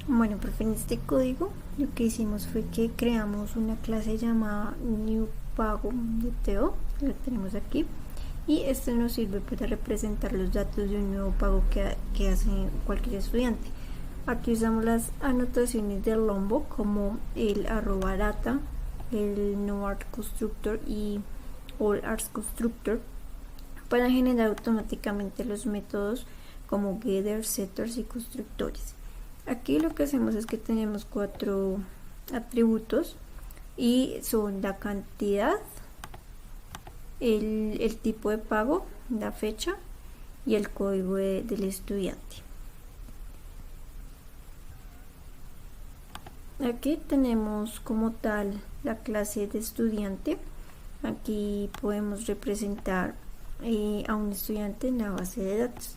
Bueno, pues en este código lo que hicimos fue que creamos una clase llamada new pago de TO, lo tenemos aquí, y esto nos sirve para representar los datos de un nuevo pago que hace cualquier estudiante. Aquí usamos las anotaciones del Lombo como el @data, el noArtConstructor y allArtConstructor para generar automáticamente los métodos como getters, setters y constructores. Aquí lo que hacemos es que tenemos 4 atributos y son la cantidad, el tipo de pago, la fecha y el código del estudiante. Aquí tenemos como tal la clase de estudiante. Aquí podemos representar a un estudiante en la base de datos.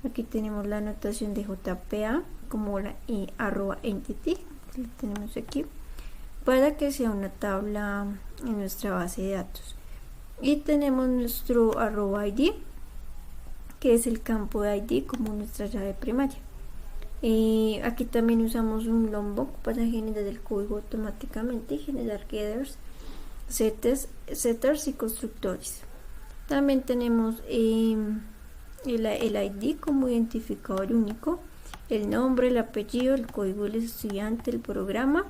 Aquí tenemos la anotación de JPA como la @entity, que la tenemos aquí, para que sea una tabla en nuestra base de datos. Y tenemos nuestro @id, que es el campo de ID como nuestra llave primaria. Aquí también usamos un Lombok para generar el código automáticamente y generar getters, setters y constructores. También tenemos el ID como identificador único, el nombre, el apellido, el código del estudiante, el programa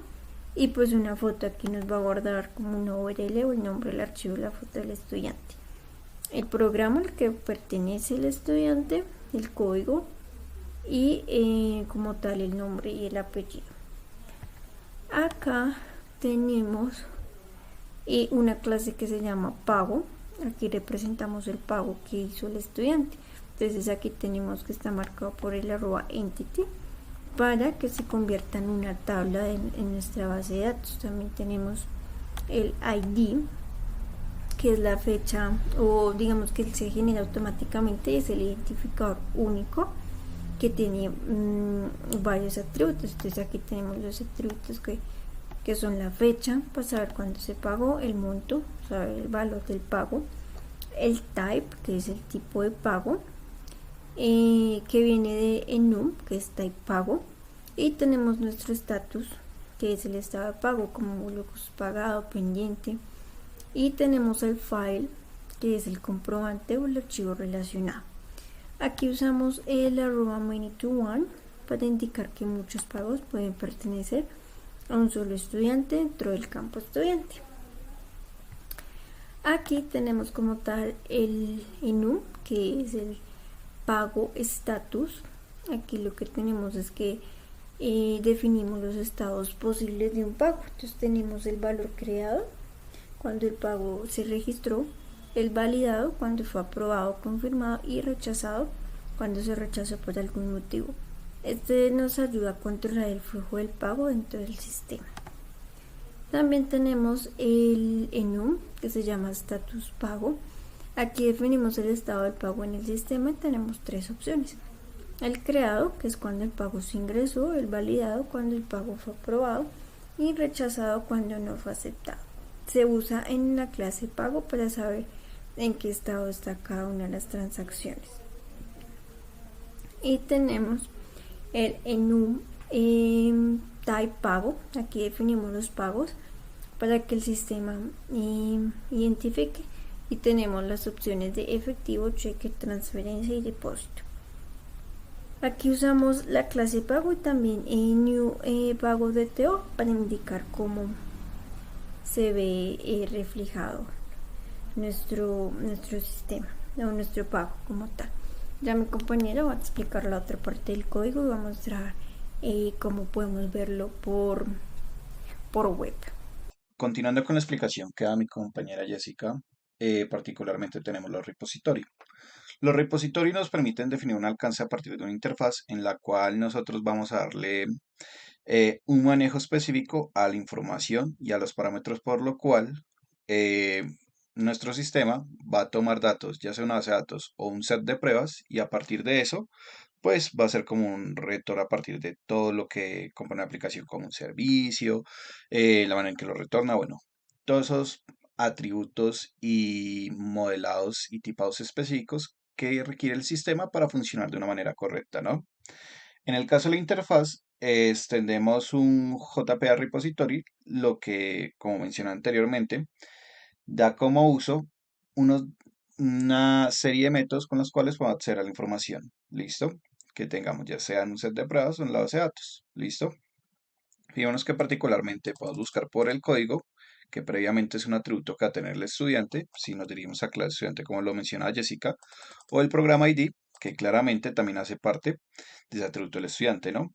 y pues una foto. Aquí nos va a guardar como una URL o el nombre del archivo, la foto del estudiante, el programa al que pertenece el estudiante, el código y como tal el nombre y el apellido. Acá tenemos una clase que se llama pago. Aquí representamos el pago que hizo el estudiante. Entonces aquí tenemos que está marcado por el @entity para que se convierta en una tabla en nuestra base de datos. También tenemos el ID, que es la fecha, o digamos que se genera automáticamente, es el identificador único que tiene varios atributos. Entonces aquí tenemos los atributos que son la fecha para saber cuándo se pagó, el monto, saber el valor del pago, el type, que es el tipo de pago, que viene de enum, que es type pago, y tenemos nuestro estatus, que es el estado de pago, como lo que es pagado, pendiente, y tenemos el file, que es el comprobante o el archivo relacionado. Aquí usamos el @many-to-one para indicar que muchos pagos pueden pertenecer a un solo estudiante dentro del campo estudiante. Aquí tenemos como tal el enum, que es el pago status. Aquí lo que tenemos es que definimos los estados posibles de un pago. Entonces tenemos el valor creado cuando el pago se registró, el validado cuando fue aprobado, confirmado y rechazado cuando se rechazó por algún motivo. Este nos ayuda a controlar el flujo del pago dentro del sistema. También tenemos el enum, que se llama status pago. Aquí definimos el estado del pago en el sistema y tenemos 3 opciones. El creado, que es cuando el pago se ingresó, el validado cuando el pago fue aprobado y rechazado cuando no fue aceptado. Se usa en la clase pago para saber en qué estado está cada una de las transacciones. Y tenemos el enum type pago. Aquí definimos los pagos para que el sistema identifique, y tenemos las opciones de efectivo, cheque, transferencia y depósito. Aquí usamos la clase pago y también el new pago de TO para indicar cómo se ve reflejado nuestro sistema o nuestro pago como tal. Ya mi compañera va a explicar la otra parte del código y va a mostrar cómo podemos verlo por web. Continuando con la explicación que da mi compañera Jessica, particularmente tenemos los repositorios. Los repositorios nos permiten definir un alcance a partir de una interfaz en la cual nosotros vamos a darle un manejo específico a la información y a los parámetros, por lo cual eh, nuestro sistema va a tomar datos, ya sea una base de datos o un set de pruebas, y a partir de eso, pues va a ser como un retorno a partir de todo lo que compone la aplicación, como un servicio, la manera en que lo retorna, bueno, todos esos atributos y modelados y tipados específicos que requiere el sistema para funcionar de una manera correcta, ¿no? En el caso de la interfaz, extendemos un JPA repository, lo que, como mencioné anteriormente, da como uso unos- una serie de métodos con los cuales podemos acceder a la información. ¿Listo? Que tengamos, ya sea en un set de pruebas o en la base de datos. ¿Listo? Fijémonos que particularmente podemos buscar por el código, que previamente es un atributo que va a tener el estudiante, si nos dirigimos a clase estudiante como lo mencionaba Jessica, o el programa ID, que claramente también hace parte de ese atributo del estudiante, ¿no?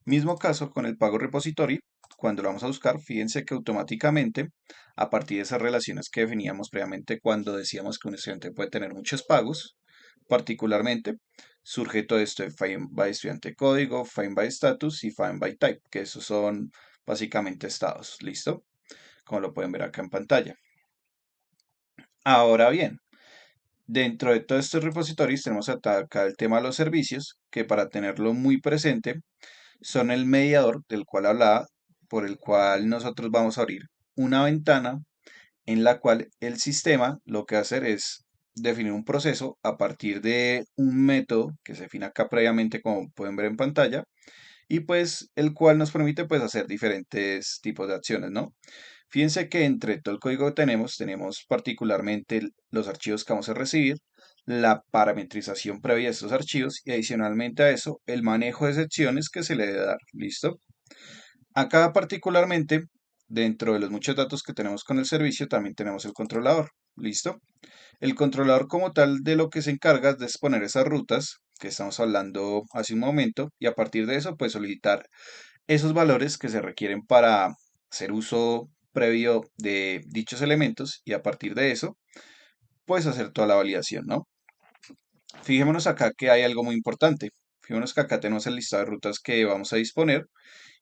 Mismo caso con el pago repository, cuando lo vamos a buscar, fíjense que automáticamente, a partir de esas relaciones que definíamos previamente cuando decíamos que un estudiante puede tener muchos pagos, particularmente, surge todo esto de find by estudiante código, find by status y find by type, que esos son básicamente estados, ¿listo? Como lo pueden ver acá en pantalla. Ahora bien, dentro de todos estos repositorios tenemos acá el tema de los servicios, que para tenerlo muy presente, son el mediador del cual hablaba, por el cual nosotros vamos a abrir una ventana en la cual el sistema lo que va a hacer es definir un proceso a partir de un método que se define acá previamente, como pueden ver en pantalla, y pues el cual nos permite pues hacer diferentes tipos de acciones, ¿no? Fíjense que entre todo el código que tenemos particularmente los archivos que vamos a recibir, la parametrización previa de estos archivos y adicionalmente a eso el manejo de secciones que se le debe dar. ¿Listo? Acá particularmente, dentro de los muchos datos que tenemos con el servicio, también tenemos el controlador. ¿Listo? El controlador como tal de lo que se encarga es de exponer esas rutas que estamos hablando hace un momento y a partir de eso pues solicitar esos valores que se requieren para hacer uso previo de dichos elementos y a partir de eso pues hacer toda la validación, ¿no? Fijémonos acá que hay algo muy importante. Fijémonos que acá tenemos el listado de rutas que vamos a disponer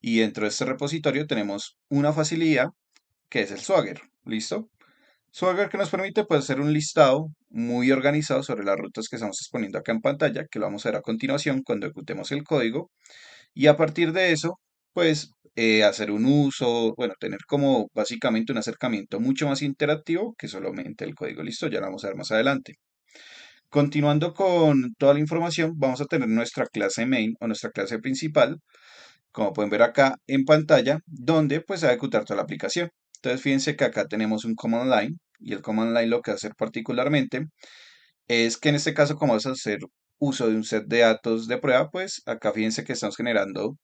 y dentro de este repositorio tenemos una facilidad que es el Swagger. ¿Listo? Swagger que nos permite pues, hacer un listado muy organizado sobre las rutas que estamos exponiendo acá en pantalla, que lo vamos a ver a continuación cuando ejecutemos el código. Y a partir de eso, pues hacer un uso, bueno, tener como básicamente un acercamiento mucho más interactivo que solamente el código. Listo, ya lo vamos a ver más adelante. Continuando con toda la información, vamos a tener nuestra clase main o nuestra clase principal, como pueden ver acá en pantalla, donde pues se va a ejecutar toda la aplicación. Entonces fíjense que acá tenemos un command line y el command line lo que va a hacer particularmente es que en este caso como vamos a hacer uso de un set de datos de prueba, pues acá fíjense que estamos generando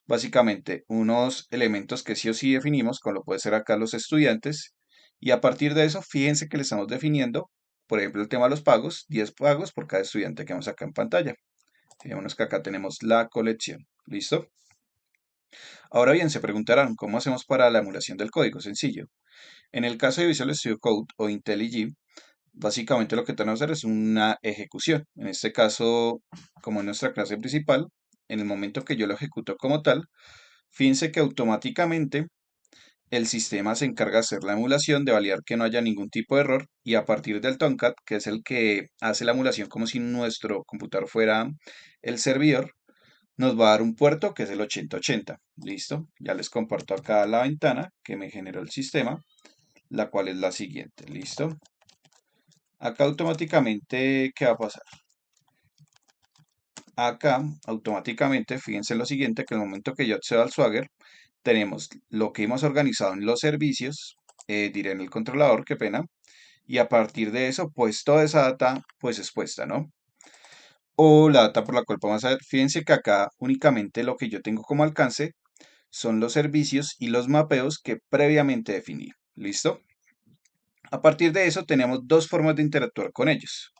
básicamente unos elementos que sí o sí definimos, como lo puede ser acá los estudiantes, y a partir de eso, fíjense que le estamos definiendo, por ejemplo, el tema de los pagos, 10 pagos por cada estudiante que vemos acá en pantalla. Fijémonos que acá tenemos la colección. ¿Listo? Ahora bien, se preguntarán, ¿cómo hacemos para la emulación del código? Sencillo. En el caso de Visual Studio Code o IntelliJ, básicamente lo que tenemos que hacer es una ejecución. En este caso, como en nuestra clase principal, en el momento que yo lo ejecuto como tal, fíjense que automáticamente el sistema se encarga de hacer la emulación, de validar que no haya ningún tipo de error y a partir del Tomcat, que es el que hace la emulación como si nuestro computador fuera el servidor, nos va a dar un puerto que es el 8080. ¿Listo? Ya les comparto acá la ventana que me generó el sistema, la cual es la siguiente. ¿Listo? Acá automáticamente, ¿qué va a pasar? Acá automáticamente, fíjense lo siguiente, que en el momento que yo accedo al Swagger, tenemos lo que hemos organizado en los servicios, diré en el controlador, qué pena, y a partir de eso, pues toda esa data pues expuesta, ¿no? O la data por la cual vamos a ver, fíjense que acá únicamente lo que yo tengo como alcance son los servicios y los mapeos que previamente definí. ¿Listo? A partir de eso tenemos dos formas de interactuar con ellos.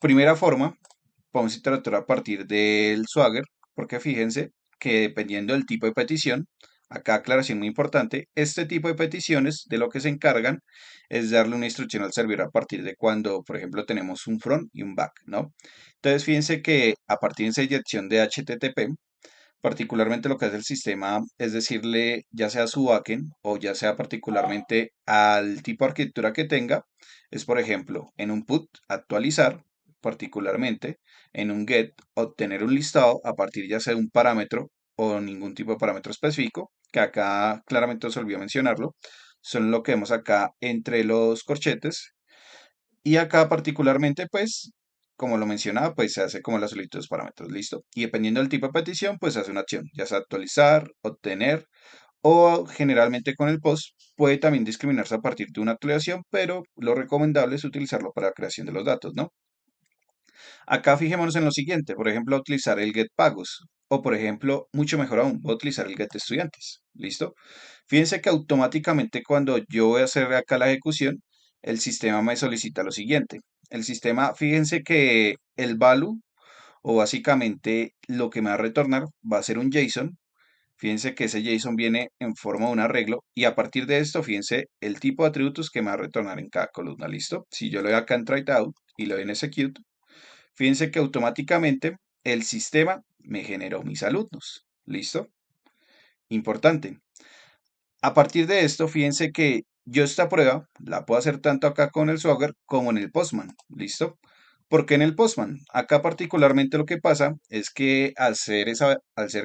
Primera forma, podemos interactuar a partir del Swagger, porque fíjense que dependiendo del tipo de petición, acá aclaración muy importante, este tipo de peticiones de lo que se encargan es darle una instrucción al servidor a partir de cuando, por ejemplo, tenemos un front y un back, ¿no? Entonces, fíjense que a partir de esa inyección de HTTP, particularmente lo que hace el sistema es decirle ya sea a su backend o ya sea particularmente al tipo de arquitectura que tenga, es por ejemplo en un put actualizar, particularmente en un get obtener un listado a partir ya sea de un parámetro o ningún tipo de parámetro específico, que acá claramente os olvidó mencionarlo, son lo que vemos acá entre los corchetes y acá particularmente pues como lo mencionaba, pues se hace como la solicitud de los parámetros, listo. Y dependiendo del tipo de petición, pues se hace una acción, ya sea actualizar, obtener o generalmente con el post puede también discriminarse a partir de una actualización, pero lo recomendable es utilizarlo para la creación de los datos, ¿no? Acá fijémonos en lo siguiente, por ejemplo, utilizar el get pagos o por ejemplo, mucho mejor aún, voy a utilizar el get estudiantes, ¿listo? Fíjense que automáticamente cuando yo voy a hacer acá la ejecución, el sistema me solicita lo siguiente. El sistema, fíjense que el value o básicamente lo que me va a retornar va a ser un JSON. Fíjense que ese JSON viene en forma de un arreglo y a partir de esto, fíjense el tipo de atributos que me va a retornar en cada columna, ¿listo? Si yo le doy acá en try out y le doy en execute, fíjense que automáticamente el sistema me generó mis alumnos. ¿Listo? Importante. A partir de esto, fíjense que yo esta prueba la puedo hacer tanto acá con el Swagger como en el Postman. ¿Listo? Porque en el Postman, acá particularmente lo que pasa es que al ser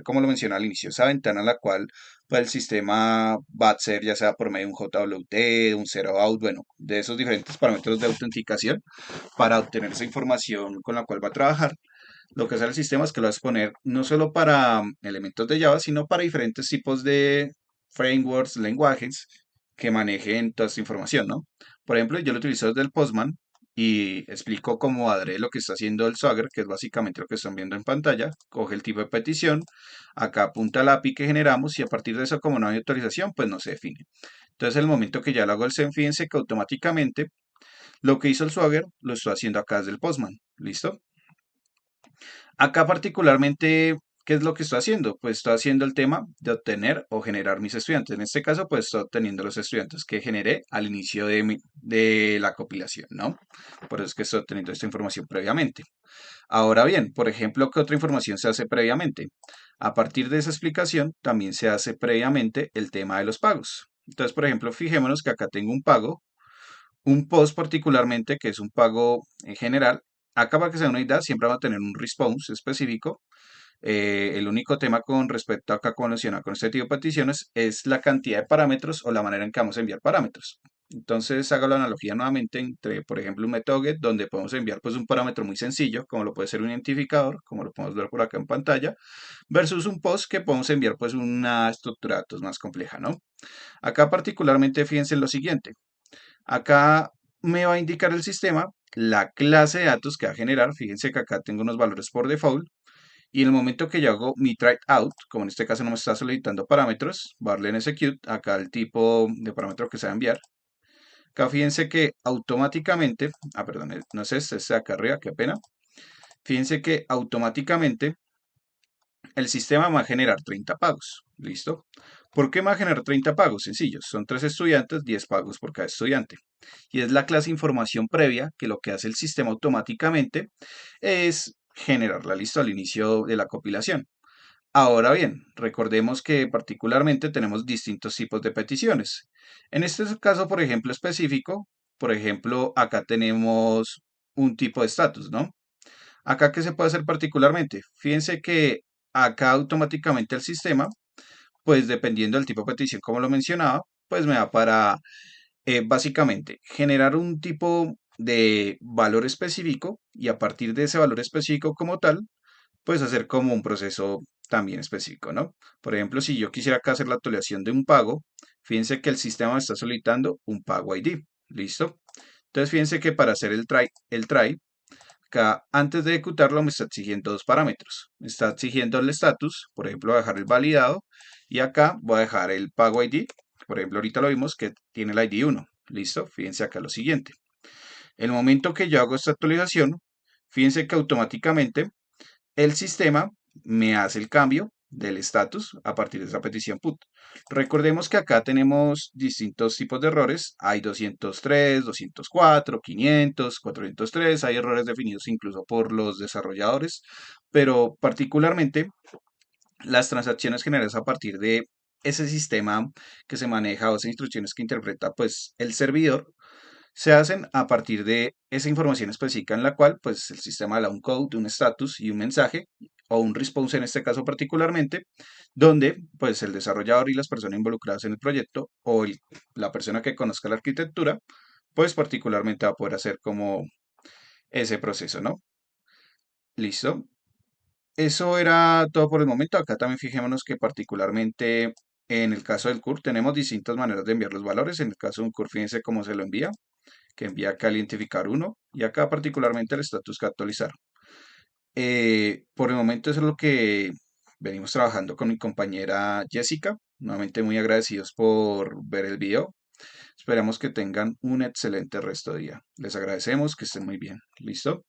como lo mencioné al inicio, esa ventana en la cual pues, el sistema va a ser ya sea por medio de un JWT, un zero out, bueno, de esos diferentes parámetros de autenticación para obtener esa información con la cual va a trabajar. Lo que hace el sistema es que lo va a exponer no solo para elementos de Java, sino para diferentes tipos de frameworks, lenguajes que manejen toda esta información, ¿no? Por ejemplo, yo lo utilizo desde el Postman y explico cómo adrede lo que está haciendo el Swagger, que es básicamente lo que están viendo en pantalla. Coge el tipo de petición, acá apunta al API que generamos y a partir de eso, como no hay autorización, pues no se define. Entonces, el momento que ya lo hago el send, fíjense que automáticamente lo que hizo el Swagger lo estoy haciendo acá desde el Postman. ¿Listo? Acá particularmente, ¿qué es lo que estoy haciendo? Pues estoy haciendo el tema de obtener o generar mis estudiantes. En este caso, pues estoy obteniendo los estudiantes que generé al inicio de la compilación, ¿no? Por eso es que estoy obteniendo esta información previamente. Ahora bien, por ejemplo, ¿qué otra información se hace previamente? A partir de esa explicación, también se hace previamente el tema de los pagos. Entonces, por ejemplo, fijémonos que acá tengo un pago, un post particularmente, que es un pago en general. Acá para que se den una idea, siempre va a tener un response específico. El único tema con respecto a acá con mencionar con este tipo de peticiones es la cantidad de parámetros o la manera en que vamos a enviar parámetros. Entonces hago la analogía nuevamente entre, por ejemplo, un método get donde podemos enviar pues un parámetro muy sencillo, como lo puede ser un identificador, como lo podemos ver por acá en pantalla, versus un post que podemos enviar pues una estructura de datos más compleja, ¿no? Acá particularmente fíjense en lo siguiente. Acá me va a indicar el sistema la clase de datos que va a generar. Fíjense que acá tengo unos valores por default. Y en el momento que yo hago mi try out, como en este caso no me está solicitando parámetros, va a darle en execute, acá el tipo de parámetro que se va a enviar. Acá fíjense que automáticamente, perdón, no es este de acá arriba, qué pena. Fíjense que automáticamente el sistema va a generar 30 pagos. ¿Listo? ¿Por qué va a generar 30 pagos? Sencillo, son 3 estudiantes, 10 pagos por cada estudiante. Y es la clase información previa que lo que hace el sistema automáticamente es generar la lista al inicio de la compilación. Ahora bien, recordemos que particularmente tenemos distintos tipos de peticiones. En este caso, por ejemplo, específico, por ejemplo, acá tenemos un tipo de estatus, ¿no? Acá, ¿qué se puede hacer particularmente? Fíjense que acá automáticamente el sistema, pues dependiendo del tipo de petición, como lo mencionaba, pues me da para básicamente generar un tipo de valor específico y a partir de ese valor específico como tal, pues hacer como un proceso también específico, ¿no? Por ejemplo, si yo quisiera acá hacer la actualización de un pago, fíjense que el sistema me está solicitando un pago ID, ¿listo? Entonces fíjense que para hacer el try, acá antes de ejecutarlo me está exigiendo dos parámetros. Me está exigiendo el status, por ejemplo, voy a dejar el validado y acá voy a dejar el pago ID. Por ejemplo, ahorita lo vimos que tiene el ID 1. ¿Listo? Fíjense acá lo siguiente. El momento que yo hago esta actualización, fíjense que automáticamente el sistema me hace el cambio del estatus a partir de esa petición put. Recordemos que acá tenemos distintos tipos de errores. Hay 203, 204, 500, 403. Hay errores definidos incluso por los desarrolladores, pero particularmente las transacciones generadas a partir de ese sistema que se maneja o esas instrucciones que interpreta pues el servidor se hacen a partir de esa información específica en la cual pues el sistema da un code, un status y un mensaje o un response en este caso particularmente, donde pues el desarrollador y las personas involucradas en el proyecto o la persona que conozca la arquitectura pues particularmente va a poder hacer como ese proceso, ¿no? Listo. Eso era todo por el momento. Acá también fijémonos que particularmente en el caso del CUR tenemos distintas maneras de enviar los valores. En el caso de un CUR, fíjense cómo se lo envía, que envía acá el identificar uno y acá particularmente el status que actualizar. Por el momento eso es lo que venimos trabajando con mi compañera Jessica. Nuevamente muy agradecidos por ver el video. Esperamos que tengan un excelente resto de día. Les agradecemos, que estén muy bien. ¿Listo?